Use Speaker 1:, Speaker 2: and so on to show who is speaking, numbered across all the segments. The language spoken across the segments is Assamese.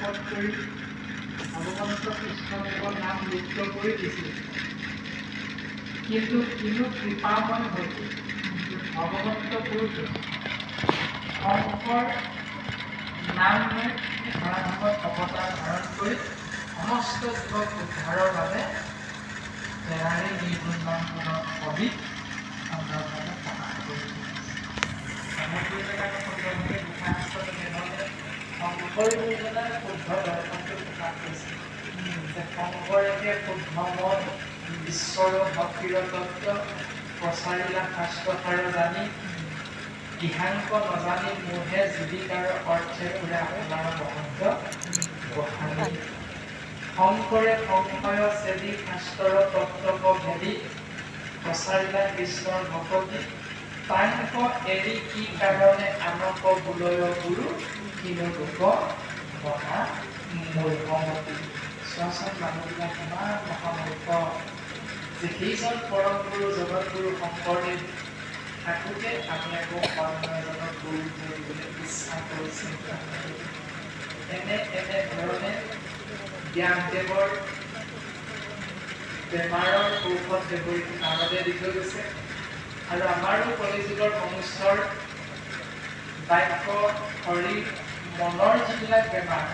Speaker 1: শপত কৰি ভগৱন্ত কৃষ্ণদেৱৰ নাম লিপ্ত কৰি দিছিল। কিন্তু কিনো কৃপাময় হৈছিল ভগৱন্ত পুৰুষ শংকৰ নাম লৈ ধৰাধামত অৱতাৰ ধাৰণ কৰি সমস্ত জীৱক উদ্ধাৰৰ বাবে ফেৰাৰী নিৰ্গুণ নামখনৰ কবি সুন্দৰভাৱে প্ৰকাশ কৰি সমগ্ৰ জেগাটো সুন্দৰভাৱে লিখা তেনেহ'লে শংকৰ গুৰুজনাৰ শুদ্ধ দৰ্শনটো প্ৰকাশ কৰিছে যে শংকৰে শুদ্ধময় ঈশ্বৰ ভক্তিৰ তত্ত্ব প্ৰচাৰিলা শাস্ত্ৰসাৰ জানি দিহাংক নজানি মোহে জীৱিকাৰ অৰ্থে পুৰা আপোনাৰ মহন্ত গোসানী শংকৰে সংশয় চেদি শাস্ত্ৰৰ তত্ত্বক ভেদি প্ৰচাৰিলা কৃষ্ণৰ ভকতি তাংক এৰি কি কাৰণে আনক বুলয় গুৰু কিনো লোক বনা মূৰ্খমতি চোৱাচোন মানুহবিলাক ইমান মহামূৰ্খ যে সেইজন পৰম গুৰু জগতগুৰু শংকৰদেৱ থাকোঁতে আমি আকৌ অন্য এজনক গুৰু কৰিবলৈ ইচ্ছা কৰিছিল। এনেধৰণে ব্যাসদেৱৰ বেমাৰৰ ঔষধ দেৱৰী নাৰদে দি থৈ গৈছে আৰু আমাৰো কলিযুগৰ মনুষ্যৰ বাক্য শৰীৰ মনৰ যিবিলাক বেমাৰ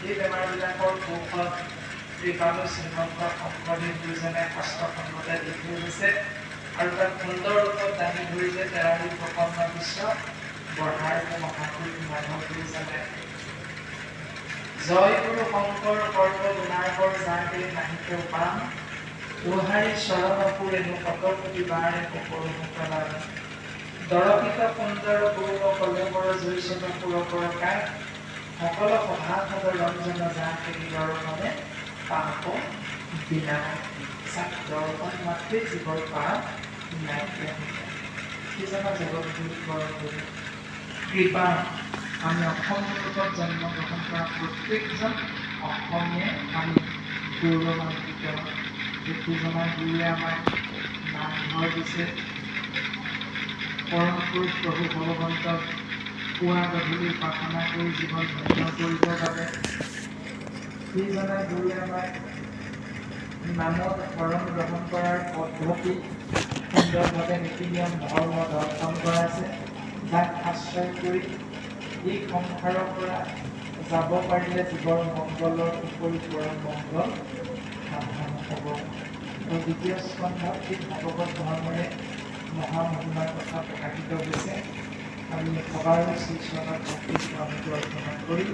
Speaker 1: এই বেমাৰবিলাকৰ ঔষধ কৃপালু শ্ৰীমন্ত শংকৰদেৱ গুৰুজনে শাস্ত্ৰসন্মতে দি থৈ গৈছে আৰু তাক সুন্দৰ ৰূপত দাঙি ধৰিছে তেৰাৰী প্ৰপন্ন বিশ্ব বঢ়াৰ মহাপুৰুষ মাধৱ গুৰুজনে জয় গুৰু শংকৰ সৰ্বগুণাকৰ যাকে নাহিকে পাম তোহাৰী চৰণপুৰ এনো শতকোটি বাৰে কপৰু মুকলাৰ দৰপিত সুন্দৰ গৌৰ কলমৰ জৈচন পুৰকৰ কাক সকলো সভাসদ ৰঞ্জন যাকে নিজৰ মনে পাপ বিনা দৰ্শন মাত্ৰেই জীৱৰ পাপ নাইকিয়া সিজনা জগতগুৰু পৰমগুৰু কৃপা আমি অসমত জন্মগ্ৰহণ কৰা প্ৰত্যেকজন অসমীয়াই আমি গৌৰৱান্বিত যিজনা গুৰুৱে আমাক নামঘৰ দিছে পৰম পুৰুষ প্ৰভু ভগৱন্তক পুৱা গধূলি উপাসনা কৰি জীৱন ধন্য কৰিবৰ বাবে সেইজনা গুৰুৱে আমাক নামত শৰণ গ্ৰহণ কৰাৰ পদ্ধতি সুন্দৰভাৱে নীতি নিয়ম ধৰ্ম দৰ্শন কৰাইছে যাক আশ্ৰয় কৰি এই সংসাৰৰ পৰা যাব পাৰিলে জীৱৰ মংগলৰ উপৰি পৰম মংগল সাধন হ'ব। দ্বিতীয় স্কন্ধত এই ভাগৱত ধৰ্মৰে মহামহিমাৰ কথা প্ৰকাশিত হৈছে। আমি সবাৰো শ্ৰীচৰণত ভক্তি স্বামীটো অৰ্পণ কৰি